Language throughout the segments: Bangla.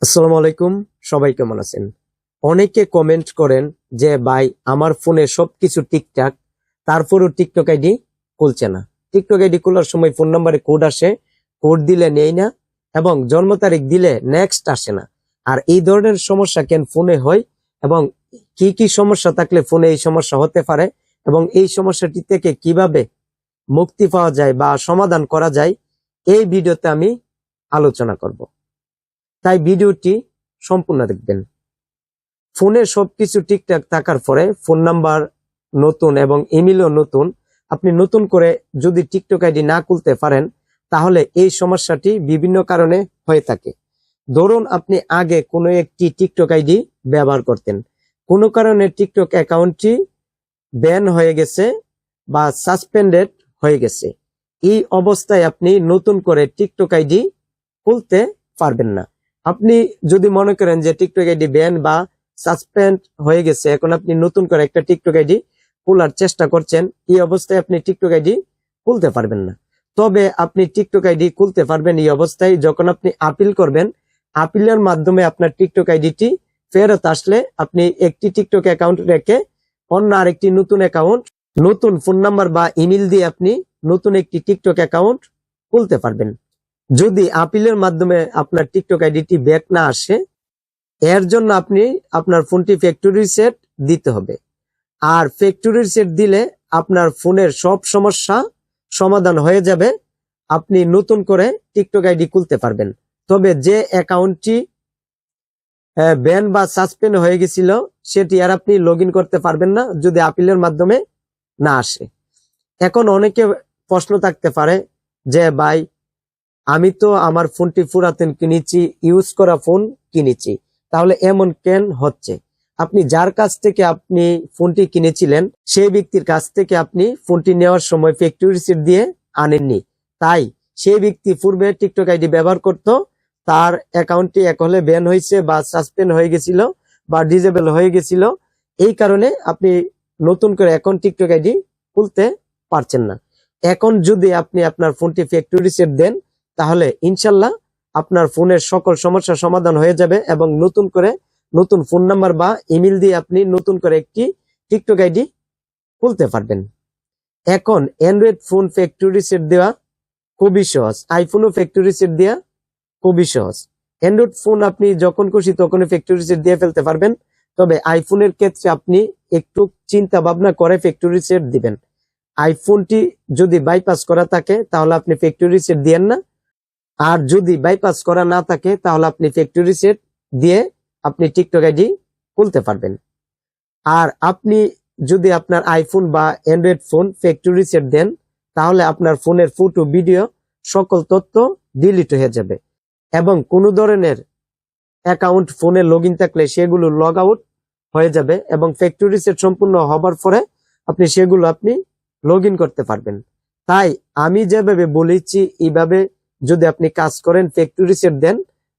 আসসালামু আলাইকুম, সবাই কেমন আছেন? অনেকে কমেন্ট করেন যে ভাই আমার ফোনে সবকিছু ঠিকঠাক, তারপরও টিকটক আইডি খুলছে না। টিকটক আইডি খোলার সময় ফোন নাম্বারে কোড আসে, কোড দিলে নেই না, এবং জন্ম তারিখ দিলে নেক্সট আসে না। আর এই ধরনের সমস্যা কেন ফোনে হয় এবং কি কি সমস্যা থাকলে ফোনে এই সমস্যা হতে পারে এবং এই সমস্যাটি থেকে কিভাবে মুক্তি পাওয়া যায় বা সমাধান করা যায়, এই ভিডিওতে আমি আলোচনা করব। তাই ভিডিওটি সম্পূর্ণ দেখবেন। ফোনে সবকিছু ঠিকঠাক থাকার পরে ফোন নাম্বার নতুন এবং ইমেলও নতুন, আপনি নতুন করে যদি টিকটক আইডি না খুলতে পারেন তাহলে এই সমস্যাটি বিভিন্ন কারণে হয়ে থাকে। ধরুন আপনি আগে কোনো একটি টিকটক আইডি ব্যবহার করতেন, কোনো কারণে টিকটক অ্যাকাউন্টটি ব্যান হয়ে গেছে বা সাসপেন্ডেড হয়ে গেছে। এই অবস্থায় আপনি নতুন করে টিকটক আইডি খুলতে পারবেন না। আপনি যদি মনে করেন যে টিকটক আইডি ব্যান বা সাসপেন্ড হয়ে গেছে, এখন আপনি নতুন করে একটা টিকটক আইডি খোলার চেষ্টা করছেন, এই অবস্থায় আপনি টিকটক আইডি খুলতে পারবেন না। তবে আপনি টিকটক আইডি খুলতে পারবেন এই অবস্থায় যখন আপনি আপিল করবেন। আপিলের মাধ্যমে আপনার টিকটক আইডিটি ফেরত আসলে আপনি একটি টিকটক অ্যাকাউন্ট রেখে অন্য আরেকটি নতুন অ্যাকাউন্ট, নতুন ফোন নাম্বার বা ইমেল দিয়ে আপনি নতুন একটি টিকটক অ্যাকাউন্ট খুলতে পারবেন। যদি আপিলের মাধ্যমে আপনার টিকটক আইডিটি ব্যাক না আসে, এর জন্য আপনি আপনার ফোনটি ফ্যাক্টরি রিসেট দিতে হবে। আর ফ্যাক্টরি রিসেট দিলে আপনার ফোনের সব সমস্যা সমাধান হয়ে যাবে, আপনি নতুন করে টিকটক আইডি খুলতে পারবেন। তবে যে অ্যাকাউন্টটি ব্যান বা সাসপেন্ড হয়ে গেছিল সেটি আর আপনি লগ ইন করতে পারবেন না যদি আপিলের মাধ্যমে না আসে। এখন অনেকে প্রশ্ন থাকতে পারে যে ভাই আমি তো আমার ফোনটি পুরাতন কিনেছি, ইউজ করা ফোন কিনেছি, তাহলে এমন কেন হচ্ছে? আপনি যার কাছ থেকে আপনি ফোনটি কিনেছিলেন সেই ব্যক্তির কাছ থেকে আপনি ফোনটি নেওয়ার সময় ফ্যাক্টরি রিসিট দিয়ে আনেননি, তাই সেই ব্যক্তি পূর্বে টিকটক আইডি ব্যবহার করত, তার অ্যাকাউন্টটি এক হলে ব্যান হয়েছে বা সাসপেন্ড হয়ে গেছিল বা ডিজেবল হয়ে গেছিল। এই কারণে আপনি নতুন করে এখন টিকটক আইডি খুলতে পারছেন না। এখন যদি আপনি আপনার ফোনটি ফ্যাক্টরি রিসেট দেন তাহলে ইনশাল্লাহ আপনার ফোনের সকল সমস্যার সমাধান হয়ে যাবে এবং নতুন করে নতুন ফোন নাম্বার বা ইমেল দিয়ে আপনি নতুন করে একটি টিকটক আইডি খুলতে পারবেন। এখন অ্যান্ড্রয়েড ফোন ফ্যাক্টরি রিসেট দেওয়া খুবই সহজ, আইফোনও ফ্যাক্টরি রিসেট দেওয়া খুবই সহজ। অ্যান্ড্রয়েড ফোন আপনি যখন খুশি তখনই ফ্যাক্টরি রিসেট দিয়ে ফেলতে পারবেন, তবে আইফোনের ক্ষেত্রে আপনি একটু চিন্তা ভাবনা করে ফ্যাক্টরি রিসেট দিবেন। আইফোনটি যদি বাইপাস করা থাকে তাহলে আপনি ফ্যাক্টরি রিসেট দিয়েন না, আর যদি বাইপাস করা না থাকে তাহলে আপনি ফ্যাক্টরি রিসেট দিয়ে আপনি টিকটক আইডি খুলতে পারবেন। আর আপনি যদি আপনার আইফোন বা অ্যান্ড্রয়েড ফোন ফ্যাক্টরি রিসেট দেন তাহলে আপনার ফোনের ফটো, ভিডিও সকল তথ্য ডিলিট হয়ে যাবে এবং কোনো ধরনের অ্যাকাউন্ট ফোনে লগ ইন থাকলে সেগুলো লগ আউট হয়ে যাবে এবং ফ্যাক্টরি রিসেট সম্পূর্ণ হবার পরে আপনি সেগুলো লগ ইন করতে পারবেন। তাই আমি যেভাবে বলেছি এইভাবে যদি আপনি কাজ করেন, ফ্যাক্টরি রিসেট দেন,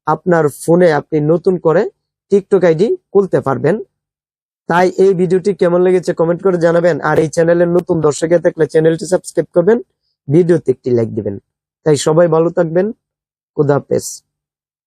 আপনার ফোনে আপনি নতুন করে টিকটক আইডি খুলতে পারবেন। তাই এই ভিডিওটি কেমন লেগেছে কমেন্ট করে জানাবেন, আর এই চ্যানেলের নতুন দর্শক থাকলে চ্যানেলটি সাবস্ক্রাইব করবেন, ভিডিওতে একটি লাইক দিবেন। তাই সবাই ভালো থাকবেন, খুদা হাফেজ।